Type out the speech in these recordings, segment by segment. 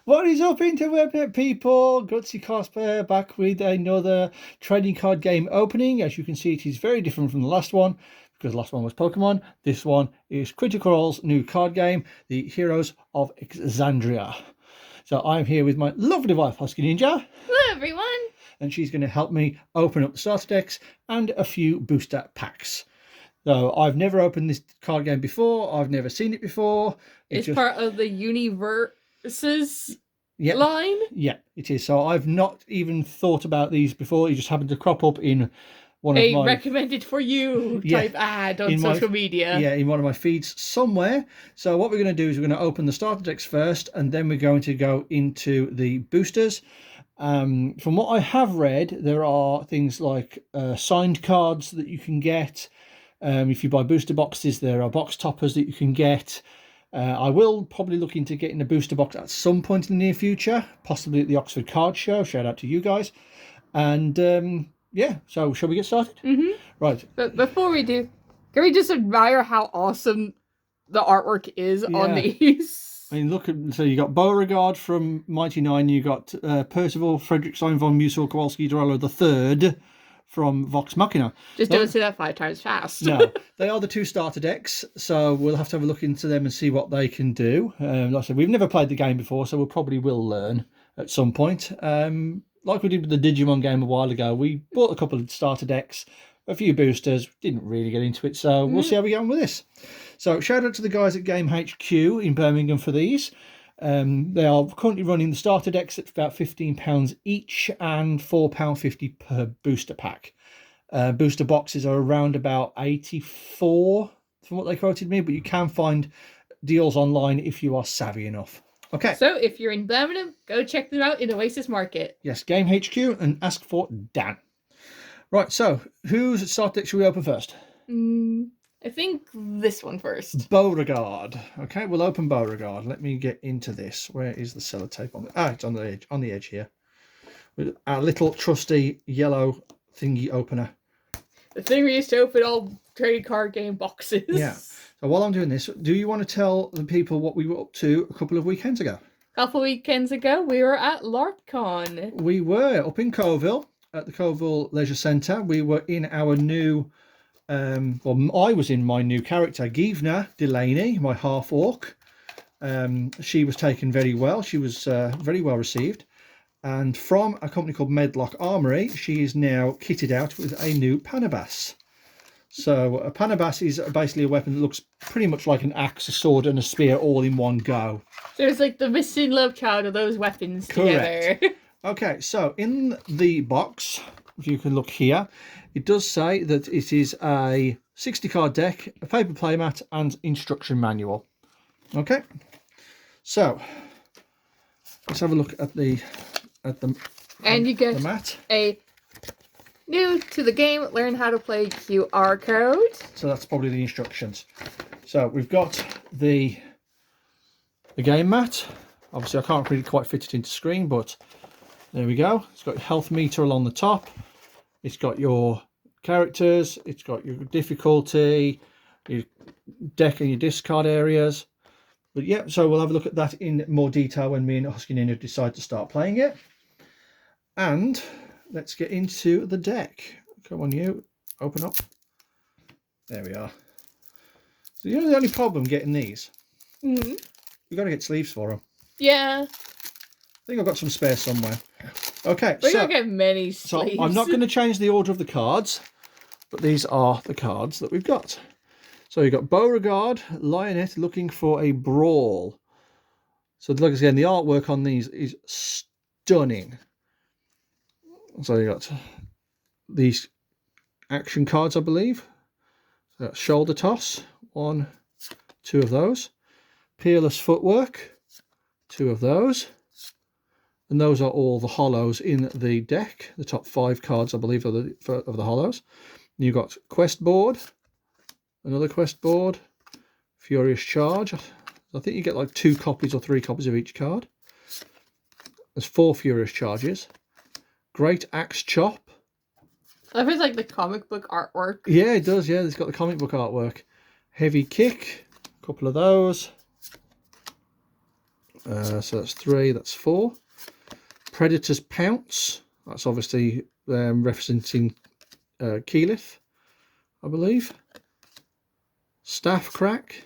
What is up, interwebnet people? Gutsy Cosplayer back with another trading card game opening. As you can see, it is very different from the last one because the last one was Pokemon. This one is Critical Role's new card game, the Heroes of Exandria. So I'm here with my lovely wife, Husky Ninja. Hello, everyone. And she's going to help me open up the starter decks and a few booster packs. So I've never opened this card game before. I've never seen it before. It's part of the Universes line? Yeah, it is. So I've not even thought about these before. You just happened to crop up in one of my... recommended for you type ad on social media. Yeah, in one of my feeds somewhere. So what we're going to do is we're going to open the starter decks first, and then we're going to go into the boosters. From what I have read, there are things like signed cards that you can get. If you buy booster boxes, there are box toppers that you can get. I will probably look into getting a booster box at some point in the near future, possibly at the Oxford Card Show. Shout out to you guys. And yeah, so shall we get started? Mm-hmm. Right. But before we do, can we just admire how awesome the artwork is on these? I mean, look at, so you got Beauregard from Mighty Nine, you got Percival Frederickstein von Musil Kowalski Dorello III from Vox Machina. Just don't say that 5 times fast. No, they are the 2 starter decks, so we'll have to have a look into them and see what they can do. Like I said, we've never played the game before, so we'll probably will learn at some point. Like we did with the Digimon game a while ago, we bought a couple of starter decks, a few boosters, didn't really get into it, so we'll see how we get on with this. So shout out to the guys at Game HQ in Birmingham for these. They are currently running the starter decks at about £15 each and £4.50 per booster pack. Booster boxes are around about 84 from what they quoted me, but you can find deals online if you are savvy enough. Okay. So if you're in Birmingham, go check them out in Oasis Market. Yes, Game HQ, and ask for Dan. Right, so whose starter deck should we open first? I think this one first. Beauregard. Okay, we'll open Beauregard. Let me get into this. Where is the sellotape on it? Ah, it's on the edge here. With our little trusty yellow thingy opener. The thing we used to open all trading card game boxes. Yeah. So while I'm doing this, do you want to tell the people what we were up to a couple of weekends ago? A couple of weekends ago, we were at LARPCon. We were up in Coville at the Coville Leisure Centre. We were in our new... I was in my new character, Givna Delaney, my half-orc. She was taken very well. She was very well received. And from a company called Medlock Armory, she is now kitted out with a new Panabas. So a Panabas is basically a weapon that looks pretty much like an axe, a sword, and a spear all in one go. So it's like the missing love child of those weapons together. Okay, so in the box, if you can look here, it does say that it is a 60-card deck, a paper playmat, and instruction manual. Okay, so let's have a look at the you get the mat. A new to the game, learn how to play QR code. So that's probably the instructions. So we've got the game mat. Obviously, I can't really quite fit it into screen, but there we go. It's got your health meter along the top. It's got your characters. It's got your difficulty, your deck and your discard areas. But yeah, so we'll have a look at that in more detail when me and Husky Ninja decide to start playing it. And let's get into the deck. Come on, you. Open up. There we are. So you know the only problem getting these? We've got to get sleeves for them. Yeah. I think I've got some spare somewhere. Okay, we don't get many sleeves. So I'm not going to change the order of the cards, but these are the cards that we've got. So you've got Beauregard, Lioness looking for a brawl. So look again, the artwork on these is stunning. So you got these action cards, I believe. So shoulder toss, 1, 2 of those. Peerless footwork, 2 of those. And those are all the hollows in the deck. The top 5 cards, I believe, of the hollows. You've got quest board, another quest board, Furious Charge. I think you get like 2 copies or 3 copies of each card. There's 4 Furious Charges. Great Axe Chop. That feels like the comic book artwork. Yeah, it does. Yeah, it's got the comic book artwork. Heavy Kick, a couple of those. So that's 3, that's 4. Predator's Pounce. That's obviously representing Keyleth, I believe. Staff Crack.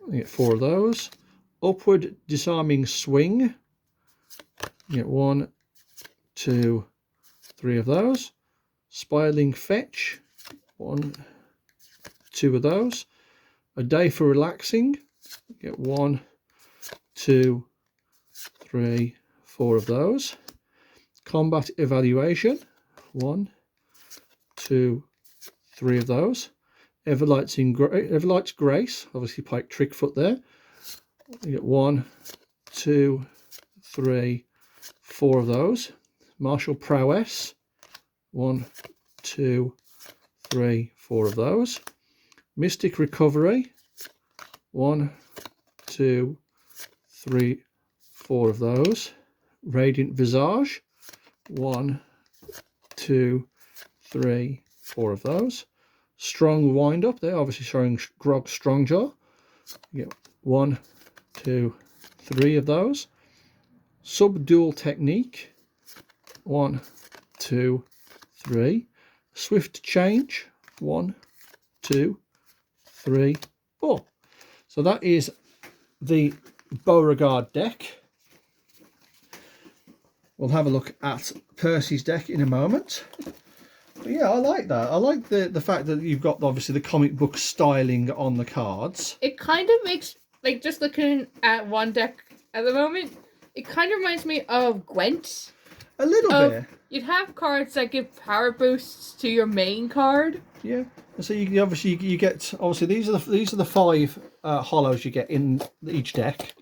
You get 4 of those. Upward Disarming Swing. You get 1, 2, 3 of those. Spiraling Fetch. 1, 2 of those. A Day for Relaxing. You get 1, 2, 3, 4 of those. Combat Evaluation. 1, 2, 3 of those. Everlight's Grace. Obviously Pike Trickfoot there. You get 1, 2, 3, 4 of those. Martial Prowess. 1, 2, 3, 4 of those. Mystic Recovery. 1, 2, 3, 4 of those. Radiant Visage. 1, 2, 3, 4 of those. Strong Wind Up there, obviously showing Grog Strongjaw. You get 1, 2, 3 of those. Subdual Technique. 1, 2, 3. Swift Change. 1, 2, 3, 4. So that is the Beauregard deck. We'll have a look at Percy's deck in a moment. But yeah, I like that. I like the fact that you've got obviously the comic book styling on the cards. It kind of makes, like, just looking at one deck at the moment, it kind of reminds me of Gwent. A little bit. You'd have cards that give power boosts to your main card. Yeah. So you obviously you get obviously these are the 5 hollows you get in each deck,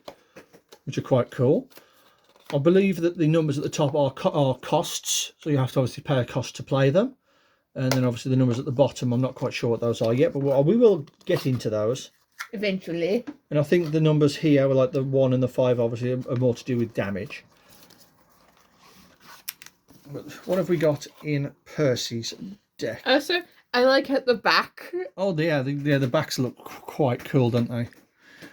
which are quite cool. I believe that the numbers at the top are costs, so you have to obviously pay a cost to play them. And then obviously the numbers at the bottom, I'm not quite sure what those are yet, but we will get into those Eventually. And I think the numbers here, like the 1 and the 5, obviously are more to do with damage. But what have we got in Percy's deck? Also, I like at the back. Oh yeah, the backs look quite cool, don't they?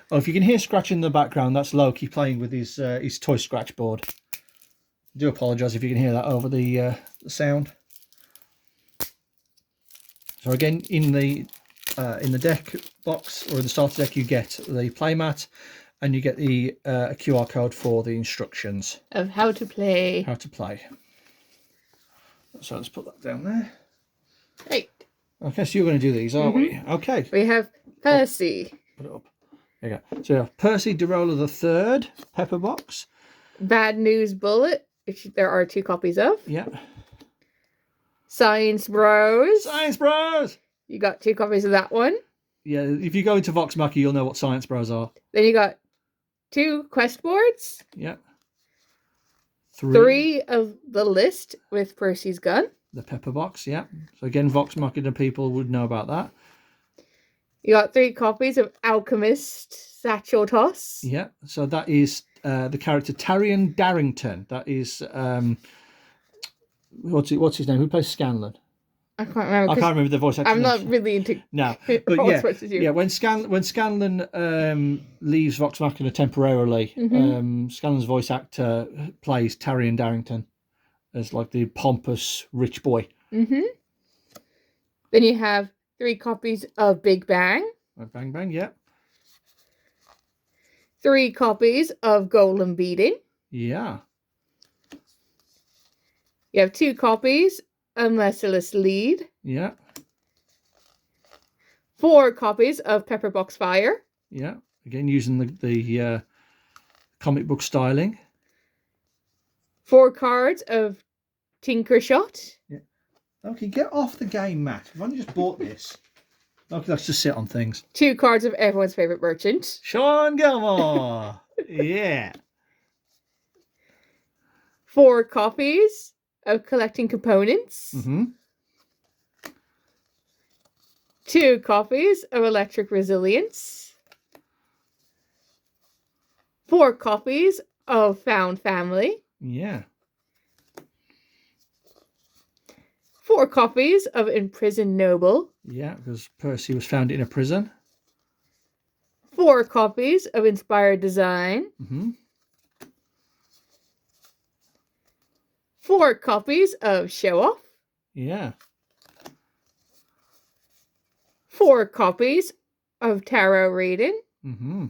Oh, if you can hear scratching in the background, that's Loki playing with his toy scratch board. I do apologise if you can hear that over the sound. So again, in the deck box or in the starter deck, you get the playmat, and you get the QR code for the instructions Of how to play. How to play. So let's put that down there. Right. Okay, so you're going to do these, aren't we? Okay. We have Percy. Put it up. There you go. So you have Percy DeRoller III, Pepper Box. Bad News Bullet, which there are 2 copies of. Yeah. Science Bros. Science Bros! You got 2 copies of that one. Yeah, if you go into Vox Machina, you'll know what Science Bros are. Then you got 2 quest boards. Yeah. 3 of the list with Percy's gun. The Pepper Box, yeah. So again, Vox Machina people would know about that. You got 3 copies of Alchemist Satchel Toss. Yeah, so that is the character Tarion Darrington. That is what's his name? Who plays Scanlan? I can't remember. I can't remember the voice actor. I'm not really into. No, but yeah. When Scanlan leaves Vox Machina temporarily, Scanlan's voice actor plays Tarion Darrington as like the pompous rich boy. Then you have 3 copies of Big Bang. Bang Bang, yeah. 3 copies of Golem Beating. Yeah. You have 2 copies of Merciless Lead. Yeah. 4 copies of Pepperbox Fire. Yeah. Again, using the comic book styling. 4 cards of Tinker Shot. Yeah. Okay, get off the game, Matt. I've only just bought this. Okay, let's just sit on things. 2 cards of everyone's favourite merchant. Sean Gilmore! Yeah. 4 copies of Collecting Components. 2 copies of Electric Resilience. 4 copies of Found Family. Yeah. 4 copies of Imprisoned Noble. Yeah, because Percy was found in a prison. 4 copies of Inspired Design. Mm-hmm. 4 copies of Show Off. Yeah. 4 copies of Tarot Reading. Mm-hmm.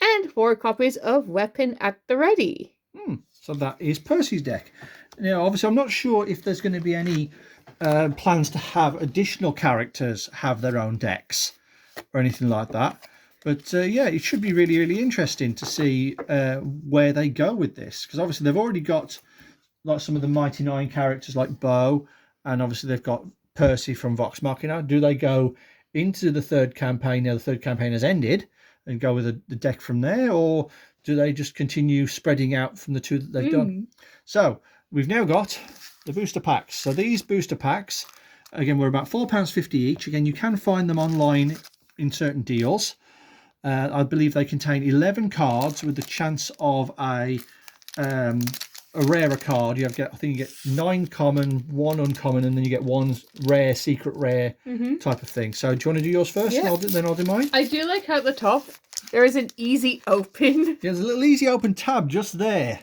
And 4 copies of Weapon at the Ready. So that is Percy's deck. Now, obviously, I'm not sure if there's going to be any plans to have additional characters have their own decks or anything like that. But yeah, it should be really, really interesting to see where they go with this. Because obviously they've already got like some of the Mighty Nine characters like Beau, and obviously they've got Percy from Vox Machina. Do they go into the 3rd campaign now the 3rd campaign has ended and go with the deck from there? Or do they just continue spreading out from the 2 that they've done? So we've now got the booster packs. So these booster packs, again, were about £4.50 each. Again, you can find them online in certain deals. I believe they contain 11 cards with the chance of a rarer card. I think you get 9 common, 1 uncommon, and then you get 1 rare, secret rare type of thing. So do you want to do yours first? Yeah. And then I'll do mine. I do like how at the top there is an easy open. There's a little easy open tab just there.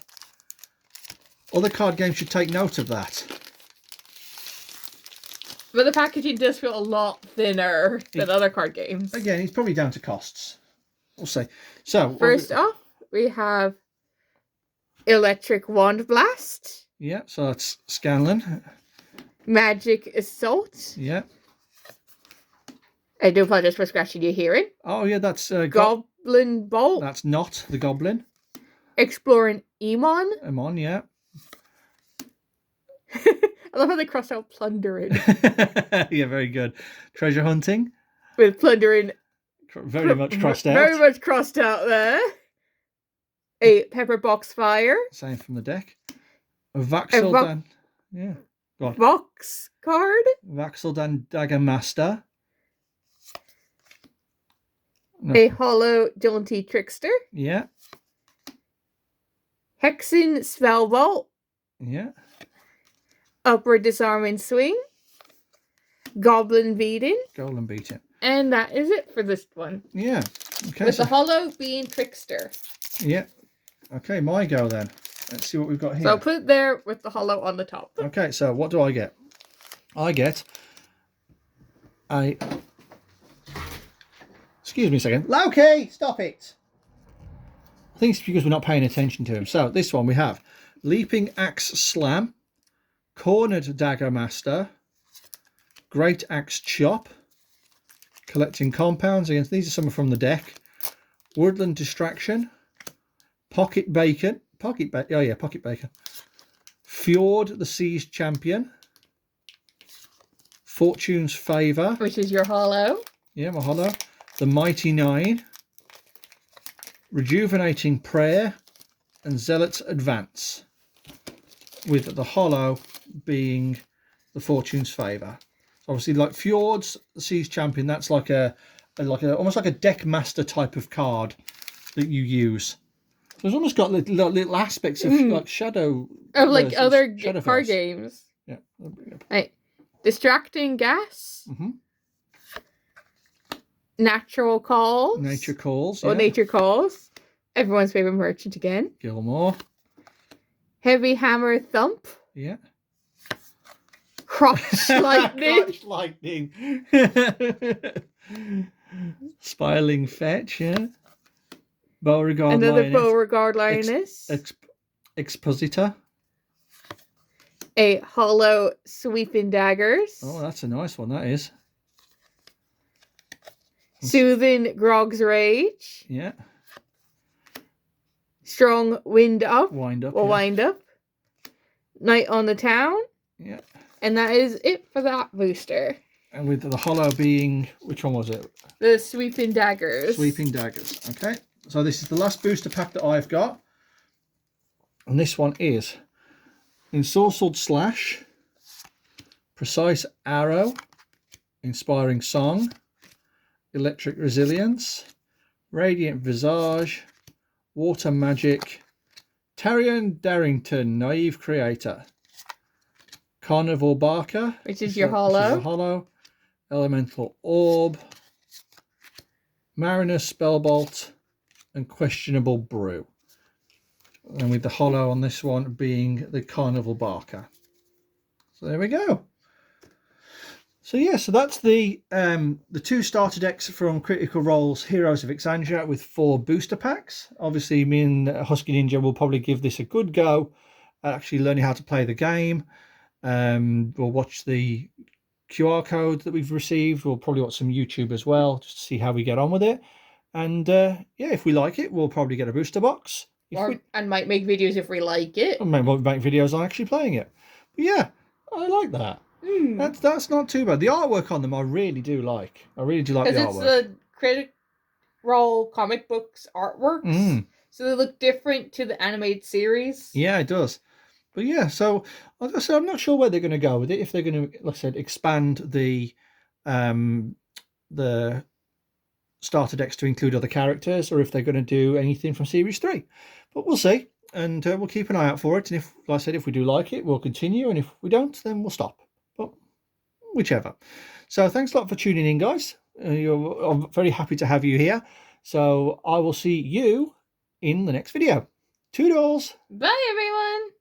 Other card games should take note of that. But the packaging does feel a lot thinner than other card games. Again, it's probably down to costs. We'll see. So first off, we have Electric Wand Blast. Yeah, so that's Scanlan. Magic Assault. Yeah. I do apologize for scratching your hearing. Oh yeah, that's Goblin Bolt. That's not the Goblin. Exploring Emon. Emon, yeah. I love how they cross out plundering. Yeah, very good. Treasure hunting. With plundering very much crossed out. Very much crossed out there. A Pepper Box Fire. Same from the deck. A Vaxildan. Yeah. Go on. Box card. Vaxildan Dagger Master. No. A Hollow Jaunty Trickster. Yeah. Hexen Spellbolt. Yeah. Upward Disarming Swing. Goblin Beating. Goblin Beating. And that is it for this one. Yeah. Okay. With the Hollow being Trickster. Yeah. Okay, my go then. Let's see what we've got here. So I'll put it there with the Hollow on the top. Okay, so what do I get? I get a... Excuse me a second. Loki, stop it! I think it's because we're not paying attention to him. So this one we have Leaping Axe Slam, Cornered Dagger Master, Great Axe Chop, Collecting Compounds. Again, these are some from the deck. Woodland Distraction, Pocket Bacon. Pocket Bacon. Fjord the Seas Champion, Fortune's Favour. Which is your Hollow. Yeah, my Hollow. The Mighty Nine, Rejuvenating Prayer, and Zealot's Advance. With the Hollow being the Fortune's Favour. Obviously, like Fjord's the Seas Champion, that's like a almost like a deck master type of card that you use. So it's almost got little aspects of like Shadow. Of like other Shadow card Verse. games. Yeah. Right. Distracting Gas. Natural Calls. Nature Calls. Or Yeah. Nature Calls. Everyone's favorite merchant again. Gilmore. Heavy Hammer Thump. Yeah. Crotch Lightning. Crotch Lightning. Spiraling Fetch, yeah. Beauregard Another Lioness. Beauregard Lioness. Expositor. A Hollow Sweeping Daggers. Oh, that's a nice one, that is. Soothing Grog's Rage. Yeah. Strong Wind Up. Wind Up. Or yeah. Wind Up. Night on the Town. Yeah. And that is it for that booster. And with the Hollow being, which one was it? The Sweeping Daggers. Sweeping Daggers. Okay. So this is the last booster pack that I've got. And this one is Ensorcelled Slash, Precise Arrow, Inspiring Song, Electric Resilience, Radiant Visage, Water Magic, Tarion Darrington, Naive Creator, Carnivore Barker, Which is your Hollow. Hollow, Elemental Orb, Mariner, Spellbolt, and Questionable Brew. And with the holo on this one being the Carnival Barker. So there we go. So yeah, so that's the 2 starter decks from Critical Role's Heroes of Exandria with 4 booster packs. Obviously, me and Husky Ninja will probably give this a good go at actually learning how to play the game. We'll watch the QR code that we've received. We'll probably watch some YouTube as well, just to see how we get on with it. And yeah, if we like it, we'll probably get a booster box. And might make videos if we like it. Or maybe we'll make videos on actually playing it. But yeah, I like that. That's not too bad. The artwork on them I really do like. I really do like the artwork. Because it's the Critical Role comic books artworks. So they look different to the animated series. Yeah, it does. But yeah, so like I said, I'm not sure where they're going to go with it. If they're going to, like I said, expand the starter decks to include other characters, or if they're going to do anything from Series 3. But we'll see, and we'll keep an eye out for it. And if, like I said, if we do like it, we'll continue, and if we don't, then we'll stop. But whichever. So thanks a lot for tuning in, guys. I'm very happy to have you here. So I will see you in the next video. Toodles! Bye, everyone!